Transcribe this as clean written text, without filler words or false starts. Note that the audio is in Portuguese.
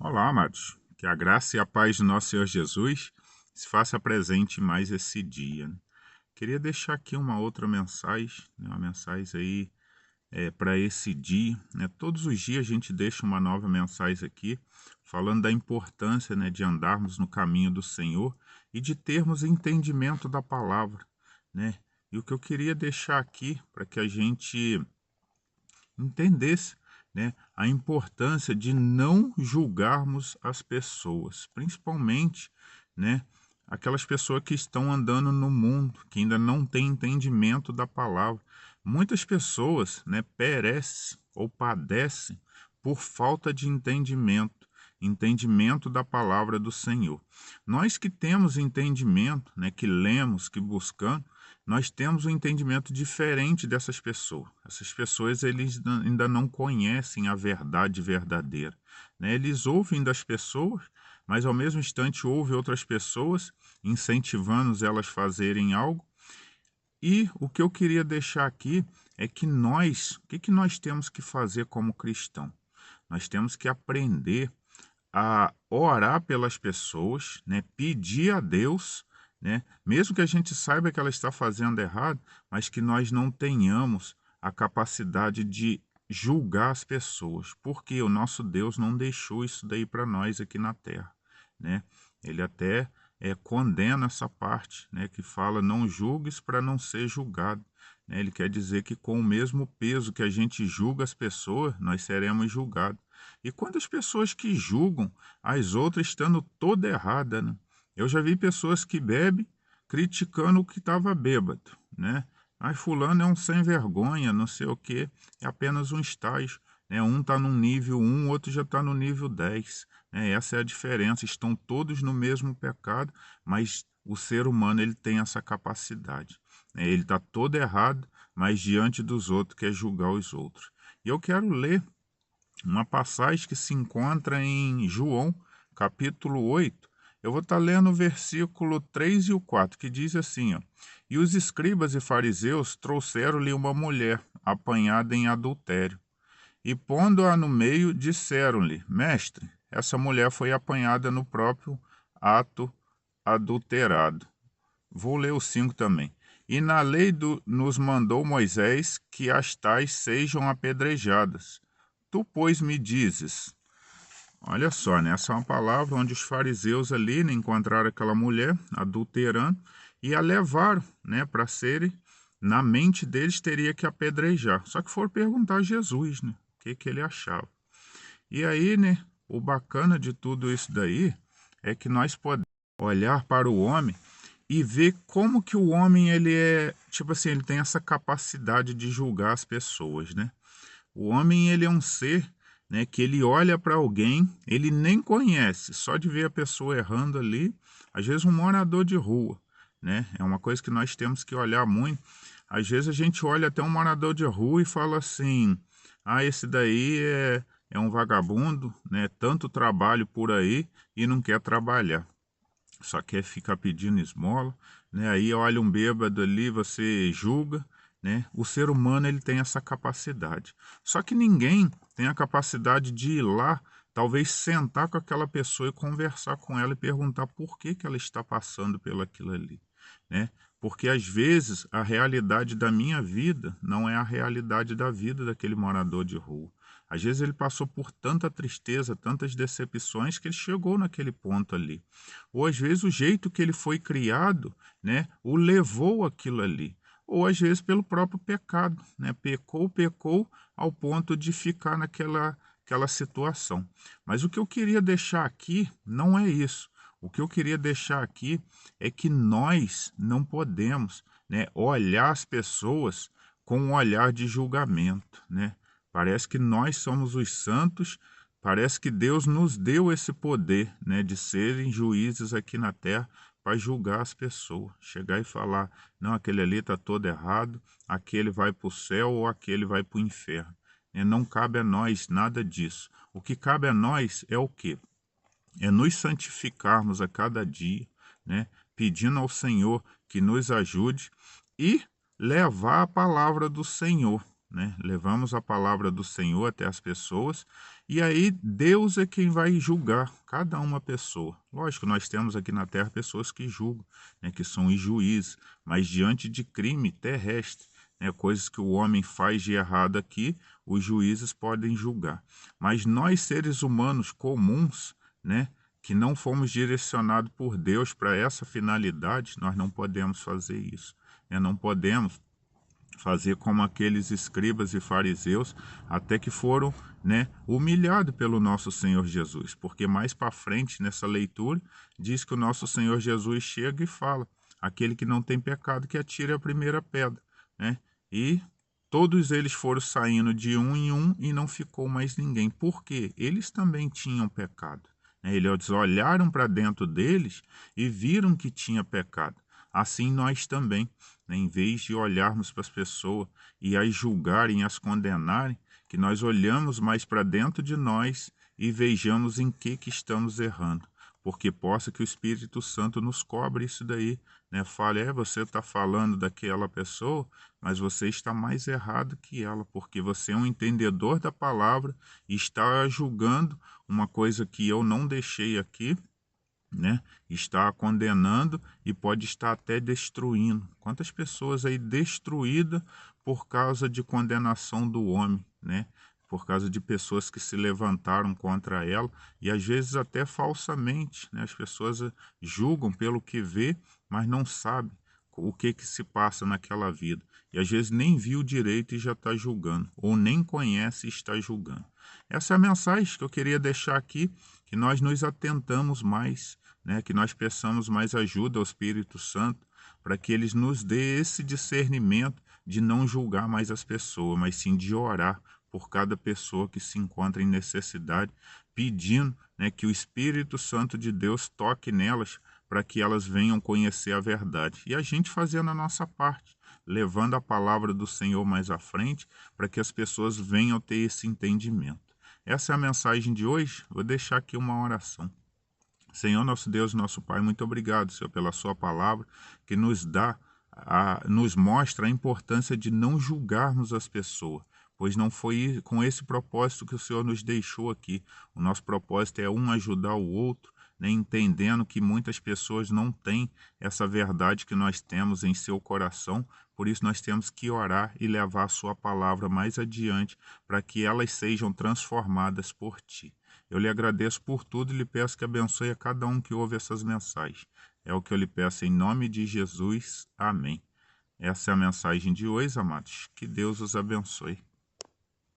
Olá, amados. Que a graça e a paz de nosso Senhor Jesus se faça presente mais esse dia, né? Queria deixar aqui uma outra mensagem, né? Uma mensagem aí para esse dia, né? Todos os dias a gente deixa uma nova mensagem aqui, falando da importância, né, de andarmos no caminho do Senhor e de termos entendimento da palavra, né? E o que eu queria deixar aqui para que a gente entendesse, né, a importância de não julgarmos as pessoas, principalmente, né, aquelas pessoas que estão andando no mundo, que ainda não têm entendimento da palavra. Muitas pessoas, né, perecem ou padecem por falta de entendimento da palavra do Senhor. Nós que temos entendimento, né, que lemos, que buscamos, nós temos um entendimento diferente dessas pessoas. Essas pessoas eles ainda não conhecem a verdade verdadeira, né? Eles ouvem das pessoas, mas ao mesmo instante ouvem outras pessoas incentivando elas a fazerem algo. E o que eu queria deixar aqui é que o que nós temos que fazer como cristão? Nós temos que aprender a orar pelas pessoas, né? Pedir a Deus, né? Mesmo que a gente saiba que ela está fazendo errado, mas que nós não tenhamos a capacidade de julgar as pessoas, porque o nosso Deus não deixou isso daí para nós aqui na terra, né? Ele até condena essa parte, né? Que fala não julgues para não ser julgado, né? Ele quer dizer que com o mesmo peso que a gente julga as pessoas, nós seremos julgados. E quando as pessoas que julgam as outras estando toda errada, né? Eu já vi pessoas que bebem criticando o que estava bêbado, né? Mas fulano é um sem vergonha, não sei o quê, é apenas um estágio, né? Um está no nível 1, o outro já está no nível 10, né? Essa é a diferença, estão todos no mesmo pecado, mas o ser humano ele tem essa capacidade, né? Ele está todo errado, mas diante dos outros quer julgar os outros. E eu quero ler uma passagem que se encontra em João, capítulo 8. Eu vou estar lendo o versículo 3 e o 4, que diz assim, ó: E os escribas e fariseus trouxeram-lhe uma mulher apanhada em adultério, e pondo-a no meio, disseram-lhe: Mestre, essa mulher foi apanhada no próprio ato adulterado. Vou ler o 5 também. E na lei nos mandou Moisés que as tais sejam apedrejadas. Tu, pois, me dizes. Olha só, né? Essa é uma palavra onde os fariseus ali, né, encontraram aquela mulher adulterando e a levaram, né, para serem, na mente deles teria que apedrejar. Só que foram perguntar a Jesus, né, o que ele achava. E aí, né, o bacana de tudo isso daí é que nós podemos olhar para o homem e ver como que o homem ele é, tipo assim, ele tem essa capacidade de julgar as pessoas, né? O homem ele é um ser, né, que ele olha para alguém, ele nem conhece, só de ver a pessoa errando ali, às vezes um morador de rua, né? É uma coisa que nós temos que olhar muito. Às vezes a gente olha até um morador de rua e fala assim: "Ah, esse daí é um vagabundo, né? Tanto trabalho por aí e não quer trabalhar, só quer ficar pedindo esmola, né? Aí olha um bêbado ali, você julga, né? O ser humano ele tem essa capacidade. Só que ninguém tem a capacidade de ir lá, talvez sentar com aquela pessoa e conversar com ela e perguntar por que ela está passando pelo aquilo ali, né? Porque às vezes a realidade da minha vida não é a realidade da vida daquele morador de rua. Às vezes ele passou por tanta tristeza, tantas decepções que ele chegou naquele ponto ali. Ou às vezes o jeito que ele foi criado, né, o levou aquilo ali. Ou às vezes pelo próprio pecado, né, pecou ao ponto de ficar aquela situação. Mas o que eu queria deixar aqui não é isso. O que eu queria deixar aqui é que nós não podemos, né, olhar as pessoas com um olhar de julgamento, né? Parece que nós somos os santos. Parece que Deus nos deu esse poder, né, de serem juízes aqui na terra para julgar as pessoas. Chegar e falar, não, aquele ali está todo errado, aquele vai para o céu ou aquele vai para o inferno. Não cabe a nós nada disso. O que cabe a nós é o quê? É nos santificarmos a cada dia, né, pedindo ao Senhor que nos ajude e levar a palavra do Senhor, né? Levamos a palavra do Senhor até as pessoas, e aí Deus é quem vai julgar cada uma pessoa. Lógico, nós temos aqui na terra pessoas que julgam, né, que são os juízes, mas diante de crime terrestre, né, coisas que o homem faz de errado aqui, os juízes podem julgar. Mas nós, seres humanos comuns, né, que não fomos direcionados por Deus para essa finalidade, nós não podemos fazer isso, né? Não podemos fazer como aqueles escribas e fariseus, até que foram, né, humilhados pelo nosso Senhor Jesus, porque mais para frente nessa leitura diz que o nosso Senhor Jesus chega e fala: aquele que não tem pecado que atire a primeira pedra, né? E todos eles foram saindo de um em um e não ficou mais ninguém, porque eles também tinham pecado, né? Eles olharam para dentro deles e viram que tinha pecado. Assim nós também, né? Em vez de olharmos para as pessoas e as julgarem, as condenarem, que nós olhamos mais para dentro de nós e vejamos em que estamos errando. Porque possa que o Espírito Santo nos cobre isso daí, né? Fale, você está falando daquela pessoa, mas você está mais errado que ela, porque você é um entendedor da palavra e está julgando uma coisa que eu não deixei aqui, né? Está condenando e pode estar até destruindo. Quantas pessoas aí destruídas por causa de condenação do homem, né? Por causa de pessoas que se levantaram contra ela e às vezes até falsamente, né? As pessoas julgam pelo que vê, mas não sabem o que se passa naquela vida. E às vezes nem viu direito e já está julgando, ou nem conhece e está julgando. Essa é a mensagem que eu queria deixar aqui, que nós nos atentamos mais, né, que nós peçamos mais ajuda ao Espírito Santo para que eles nos dê esse discernimento de não julgar mais as pessoas, mas sim de orar por cada pessoa que se encontra em necessidade, pedindo, né, que o Espírito Santo de Deus toque nelas para que elas venham conhecer a verdade. E a gente fazendo a nossa parte, levando a palavra do Senhor mais à frente, para que as pessoas venham ter esse entendimento. Essa é a mensagem de hoje. Vou deixar aqui uma oração. Senhor, nosso Deus, nosso Pai, muito obrigado, Senhor, pela sua palavra que nos nos mostra a importância de não julgarmos as pessoas, pois não foi com esse propósito que o Senhor nos deixou aqui. O nosso propósito é um ajudar o outro, né, entendendo que muitas pessoas não têm essa verdade que nós temos em seu coração, por isso nós temos que orar e levar a sua palavra mais adiante para que elas sejam transformadas por Ti. Eu lhe agradeço por tudo e lhe peço que abençoe a cada um que ouve essas mensagens. É o que eu lhe peço em nome de Jesus. Amém. Essa é a mensagem de hoje, amados. Que Deus os abençoe.